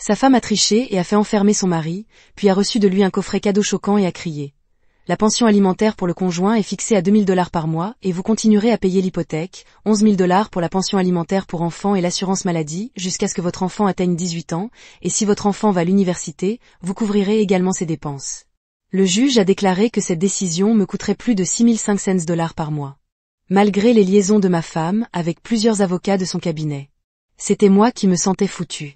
Sa femme a triché et a fait enfermer son mari, puis a reçu de lui un coffret cadeau choquant et a crié. La pension alimentaire pour le conjoint est fixée à 2 000 $ par mois et vous continuerez à payer l'hypothèque, 11 000 $ pour la pension alimentaire pour enfants et l'assurance maladie jusqu'à ce que votre enfant atteigne 18 ans, et si votre enfant va à l'université, vous couvrirez également ses dépenses. Le juge a déclaré que cette décision me coûterait plus de 6500 $ par mois. Malgré les liaisons de ma femme avec plusieurs avocats de son cabinet. C'était moi qui me sentais foutu.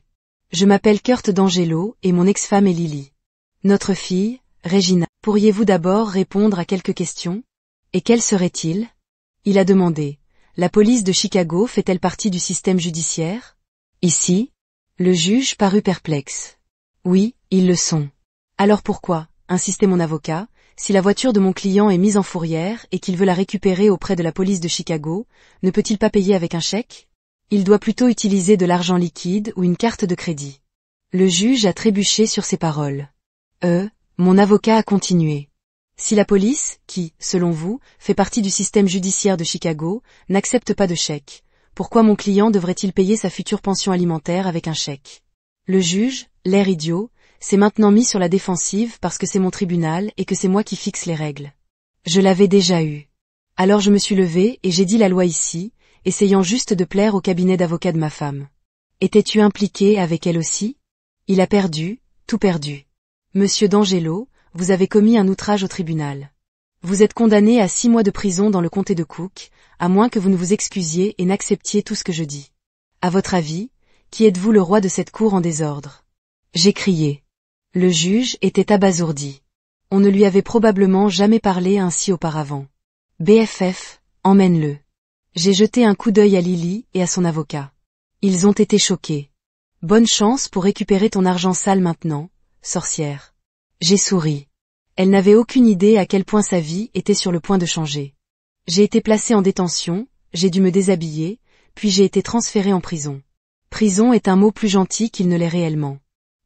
Je m'appelle Kurt D'Angelo et mon ex-femme est Lily. Notre fille, Regina, pourriez-vous d'abord répondre à quelques questions? Et quels seraient-ils? Il a demandé. La police de Chicago fait-elle partie du système judiciaire? Ici? Le juge parut perplexe. Oui, ils le sont. Alors pourquoi, insistait mon avocat, si la voiture de mon client est mise en fourrière et qu'il veut la récupérer auprès de la police de Chicago, ne peut-il pas payer avec un chèque? Il doit plutôt utiliser de l'argent liquide ou une carte de crédit. Le juge a trébuché sur ces paroles. Mon avocat a continué. Si la police, qui, selon vous, fait partie du système judiciaire de Chicago, n'accepte pas de chèque, pourquoi mon client devrait-il payer sa future pension alimentaire avec un chèque? Le juge, l'air idiot, s'est maintenant mis sur la défensive parce que c'est mon tribunal et que c'est moi qui fixe les règles. Je l'avais déjà eu. Alors je me suis levé et j'ai dit la loi ici, essayant juste de plaire au cabinet d'avocat de ma femme. Étais-tu impliqué avec elle aussi? Il a perdu, tout perdu. Monsieur D'Angelo, vous avez commis un outrage au tribunal. Vous êtes condamné à 6 mois de prison dans le comté de Cook, à moins que vous ne vous excusiez et n'acceptiez tout ce que je dis. À votre avis, qui êtes-vous le roi de cette cour en désordre? J'ai crié. Le juge était abasourdi. On ne lui avait probablement jamais parlé ainsi auparavant. BFF, emmène-le. J'ai jeté un coup d'œil à Lily et à son avocat. Ils ont été choqués. Bonne chance pour récupérer ton argent sale maintenant, sorcière. J'ai souri. Elle n'avait aucune idée à quel point sa vie était sur le point de changer. J'ai été placée en détention, j'ai dû me déshabiller, puis j'ai été transférée en prison. Prison est un mot plus gentil qu'il ne l'est réellement.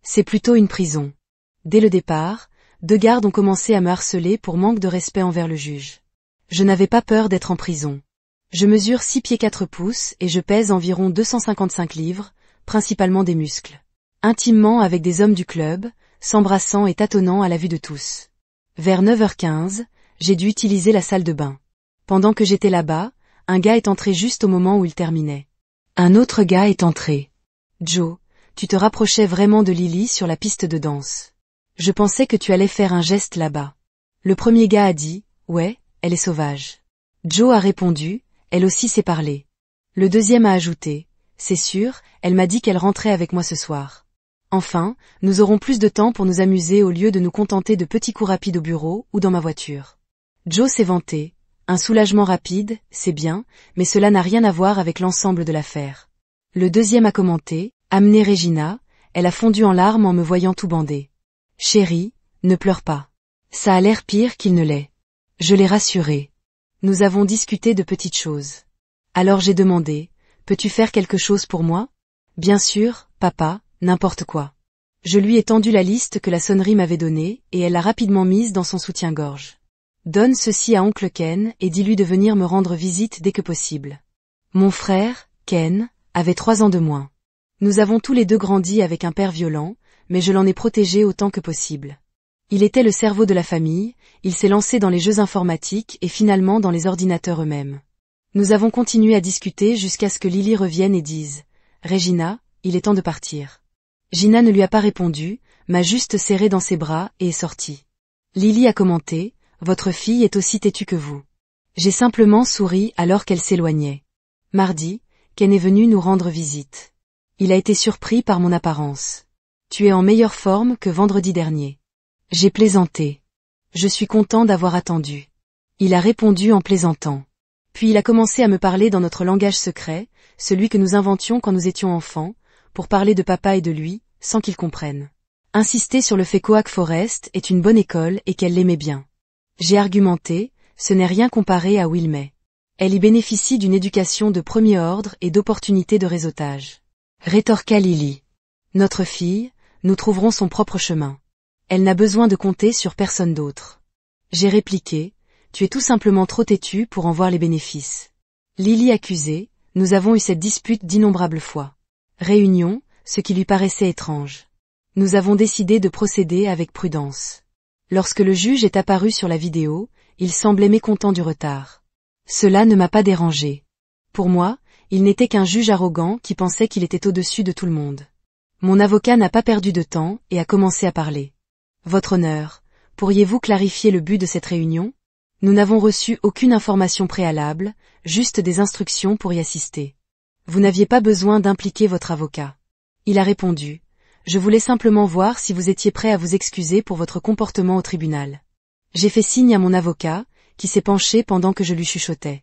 C'est plutôt une prison. Dès le départ, 2 gardes ont commencé à me harceler pour manque de respect envers le juge. Je n'avais pas peur d'être en prison. Je mesure 6 pieds 4 pouces et je pèse environ 255 livres, principalement des muscles. Intimement avec des hommes du club, s'embrassant et tâtonnant à la vue de tous. Vers 9h15, j'ai dû utiliser la salle de bain. Pendant que j'étais là-bas, un gars est entré juste au moment où il terminait. Un autre gars est entré. Joe, tu te rapprochais vraiment de Lily sur la piste de danse. Je pensais que tu allais faire un geste là-bas. Le premier gars a dit, ouais, elle est sauvage. Joe a répondu, elle aussi sait parler. Le deuxième a ajouté, c'est sûr, elle m'a dit qu'elle rentrait avec moi ce soir. Enfin, nous aurons plus de temps pour nous amuser au lieu de nous contenter de petits coups rapides au bureau ou dans ma voiture. Joe s'est vanté. Un soulagement rapide, c'est bien, mais cela n'a rien à voir avec l'ensemble de l'affaire. Le deuxième a commenté, amenez Regina, elle a fondu en larmes en me voyant tout bandé. Chérie, ne pleure pas. Ça a l'air pire qu'il ne l'est. Je l'ai rassurée. Nous avons discuté de petites choses. Alors j'ai demandé, peux-tu faire quelque chose pour moi? Bien sûr, papa, n'importe quoi. Je lui ai tendu la liste que la sonnerie m'avait donnée et elle l'a rapidement mise dans son soutien-gorge. Donne ceci à oncle Ken et dis-lui de venir me rendre visite dès que possible. Mon frère, Ken, avait 3 ans de moins. Nous avons tous les deux grandi avec un père violent, mais je l'en ai protégé autant que possible. Il était le cerveau de la famille, il s'est lancé dans les jeux informatiques et finalement dans les ordinateurs eux-mêmes. Nous avons continué à discuter jusqu'à ce que Lily revienne et dise « Regina, il est temps de partir ». Gina ne lui a pas répondu, m'a juste serré dans ses bras et est sortie. Lily a commenté « Votre fille est aussi têtue que vous ». J'ai simplement souri alors qu'elle s'éloignait. Mardi, Ken est venu nous rendre visite. Il a été surpris par mon apparence. Tu es en meilleure forme que vendredi dernier. J'ai plaisanté. Je suis content d'avoir attendu. Il a répondu en plaisantant. Puis il a commencé à me parler dans notre langage secret, celui que nous inventions quand nous étions enfants, pour parler de papa et de lui, sans qu'il comprenne. Insister sur le fait qu'Oak Forest est une bonne école et qu'elle l'aimait bien. J'ai argumenté, ce n'est rien comparé à Wilmay. Elle y bénéficie d'une éducation de premier ordre et d'opportunités de réseautage. Rétorqua Lily. Notre fille, nous trouverons son propre chemin. Elle n'a besoin de compter sur personne d'autre. J'ai répliqué, tu es tout simplement trop têtu pour en voir les bénéfices. Lily accusait, nous avons eu cette dispute d'innombrables fois. Réunion, ce qui lui paraissait étrange. Nous avons décidé de procéder avec prudence. Lorsque le juge est apparu sur la vidéo, il semblait mécontent du retard. Cela ne m'a pas dérangé. Pour moi, il n'était qu'un juge arrogant qui pensait qu'il était au-dessus de tout le monde. Mon avocat n'a pas perdu de temps et a commencé à parler. Votre honneur, pourriez-vous clarifier le but de cette réunion? Nous n'avons reçu aucune information préalable, juste des instructions pour y assister. Vous n'aviez pas besoin d'impliquer votre avocat. Il a répondu. Je voulais simplement voir si vous étiez prêt à vous excuser pour votre comportement au tribunal. J'ai fait signe à mon avocat, qui s'est penché pendant que je lui chuchotais.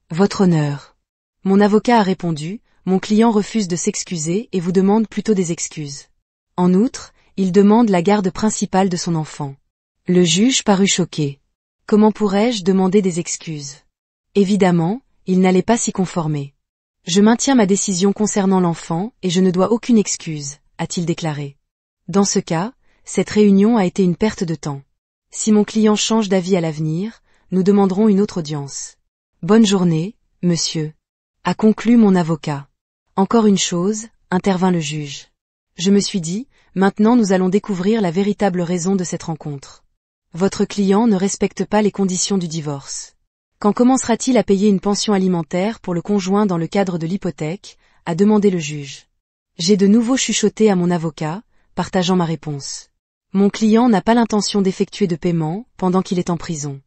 Votre honneur. Mon avocat a répondu, mon client refuse de s'excuser et vous demande plutôt des excuses. En outre, il demande la garde principale de son enfant. Le juge parut choqué. Comment pourrais-je demander des excuses? Évidemment, il n'allait pas s'y conformer. Je maintiens ma décision concernant l'enfant et je ne dois aucune excuse, a-t-il déclaré. Dans ce cas, cette réunion a été une perte de temps. Si mon client change d'avis à l'avenir, nous demanderons une autre audience. Bonne journée, monsieur. A conclu mon avocat. Encore une chose, intervint le juge. Je me suis dit, maintenant nous allons découvrir la véritable raison de cette rencontre. Votre client ne respecte pas les conditions du divorce. Quand commencera-t-il à payer une pension alimentaire pour le conjoint dans le cadre de l'hypothèque, a demandé le juge. J'ai de nouveau chuchoté à mon avocat, partageant ma réponse. Mon client n'a pas l'intention d'effectuer de paiement pendant qu'il est en prison.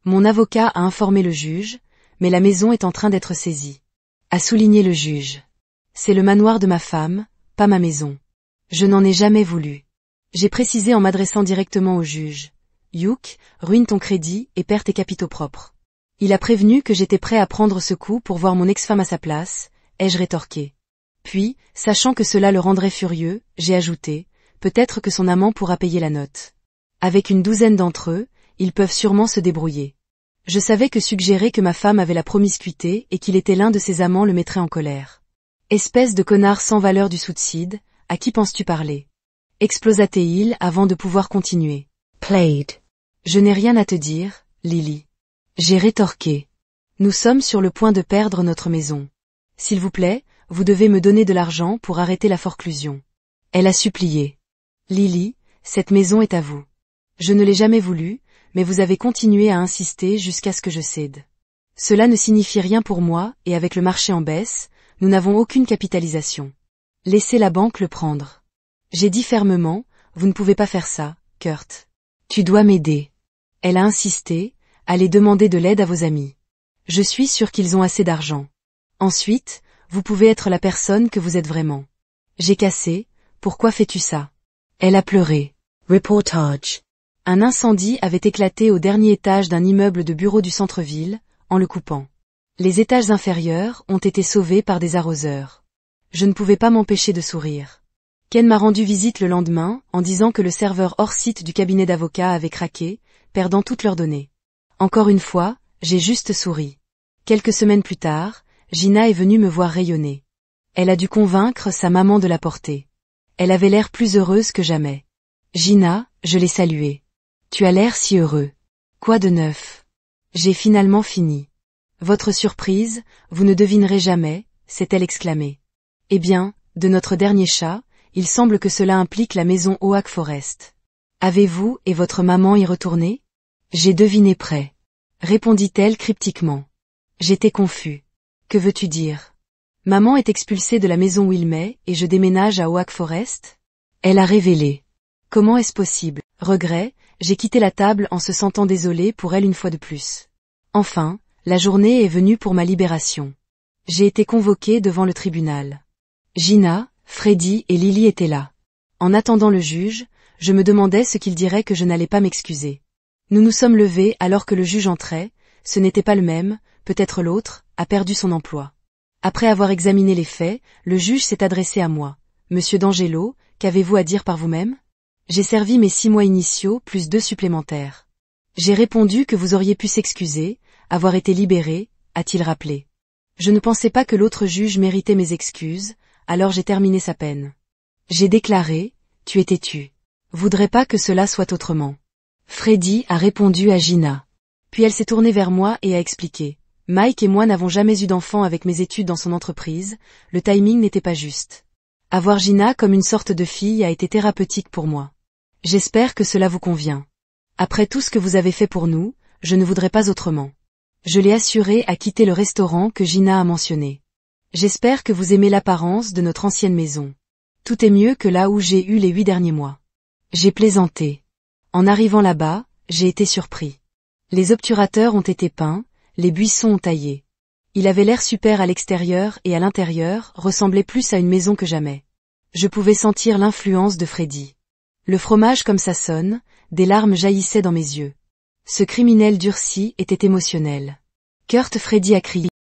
Mon avocat a informé le juge, mais la maison est en train d'être saisie. A souligné le juge. C'est le manoir de ma femme, pas ma maison. Je n'en ai jamais voulu. J'ai précisé en m'adressant directement au juge. Youk, ruine ton crédit et perds tes capitaux propres. Il a prévenu que j'étais prêt à prendre ce coup pour voir mon ex-femme à sa place, ai-je rétorqué. Puis, sachant que cela le rendrait furieux, j'ai ajouté, peut-être que son amant pourra payer la note. Avec une douzaine d'entre eux, ils peuvent sûrement se débrouiller. Je savais que suggérer que ma femme avait la promiscuité et qu'il était l'un de ses amants le mettrait en colère. Espèce de connard sans valeur du Southside, à qui penses-tu parler? Explosa-t-il avant de pouvoir continuer. Played. Je n'ai rien à te dire, Lily. J'ai rétorqué. Nous sommes sur le point de perdre notre maison. S'il vous plaît, vous devez me donner de l'argent pour arrêter la forclusion. Elle a supplié. Lily, cette maison est à vous. Je ne l'ai jamais voulu, mais vous avez continué à insister jusqu'à ce que je cède. Cela ne signifie rien pour moi et avec le marché en baisse, nous n'avons aucune capitalisation. Laissez la banque le prendre. J'ai dit fermement, vous ne pouvez pas faire ça, Kurt. Tu dois m'aider. Elle a insisté, allez demander de l'aide à vos amis. Je suis sûr qu'ils ont assez d'argent. Ensuite, vous pouvez être la personne que vous êtes vraiment. J'ai cassé, pourquoi fais-tu ça? Elle a pleuré. Reportage. Un incendie avait éclaté au dernier étage d'un immeuble de bureaux du centre-ville, en le coupant. Les étages inférieurs ont été sauvés par des arroseurs. Je ne pouvais pas m'empêcher de sourire. Ken m'a rendu visite le lendemain, en disant que le serveur hors site du cabinet d'avocats avait craqué, perdant toutes leurs données. Encore une fois, j'ai juste souri. Quelques semaines plus tard, Gina est venue me voir rayonner. Elle a dû convaincre sa maman de la porter. Elle avait l'air plus heureuse que jamais. Gina, je l'ai saluée. Tu as l'air si heureux. Quoi de neuf? J'ai finalement fini. Votre surprise, vous ne devinerez jamais, s'est-elle exclamée. Eh bien, de notre dernier chat, il semble que cela implique la maison Oak Forest. Avez-vous et votre maman y retourné? J'ai deviné près. Répondit-elle cryptiquement. J'étais confus. Que veux-tu dire? Maman est expulsée de la maison Wilmay et je déménage à Oak Forest? Elle a révélé. Comment est-ce possible? Regret, j'ai quitté la table en se sentant désolée pour elle une fois de plus. Enfin, la journée est venue pour ma libération. J'ai été convoquée devant le tribunal. Gina, Freddy et Lily étaient là. En attendant le juge, je me demandais ce qu'il dirait que je n'allais pas m'excuser. Nous nous sommes levés alors que le juge entrait, ce n'était pas le même, peut-être l'autre, a perdu son emploi. Après avoir examiné les faits, le juge s'est adressé à moi. Monsieur D'Angelo, qu'avez-vous à dire par vous-même? J'ai servi mes 6 mois initiaux plus 2 supplémentaires. J'ai répondu que vous auriez pu s'excuser, avoir été libéré, a-t-il rappelé. Je ne pensais pas que l'autre juge méritait mes excuses, alors j'ai terminé sa peine. J'ai déclaré, tu es têtu. Voudrais pas que cela soit autrement. Freddy a répondu à Gina. Puis elle s'est tournée vers moi et a expliqué. Mike et moi n'avons jamais eu d'enfant avec mes études dans son entreprise, le timing n'était pas juste. Avoir Gina comme une sorte de fille a été thérapeutique pour moi. J'espère que cela vous convient. Après tout ce que vous avez fait pour nous, je ne voudrais pas autrement. Je l'ai assurée à quitter le restaurant que Gina a mentionné. J'espère que vous aimez l'apparence de notre ancienne maison. Tout est mieux que là où j'ai eu les 8 derniers mois. J'ai plaisanté. En arrivant là-bas, j'ai été surpris. Les obturateurs ont été peints, les buissons ont taillé. Il avait l'air super à l'extérieur et à l'intérieur ressemblait plus à une maison que jamais. Je pouvais sentir l'influence de Freddy. Le fromage comme ça sonne, des larmes jaillissaient dans mes yeux. Ce criminel durci était émotionnel. Kurt Freddy a crié.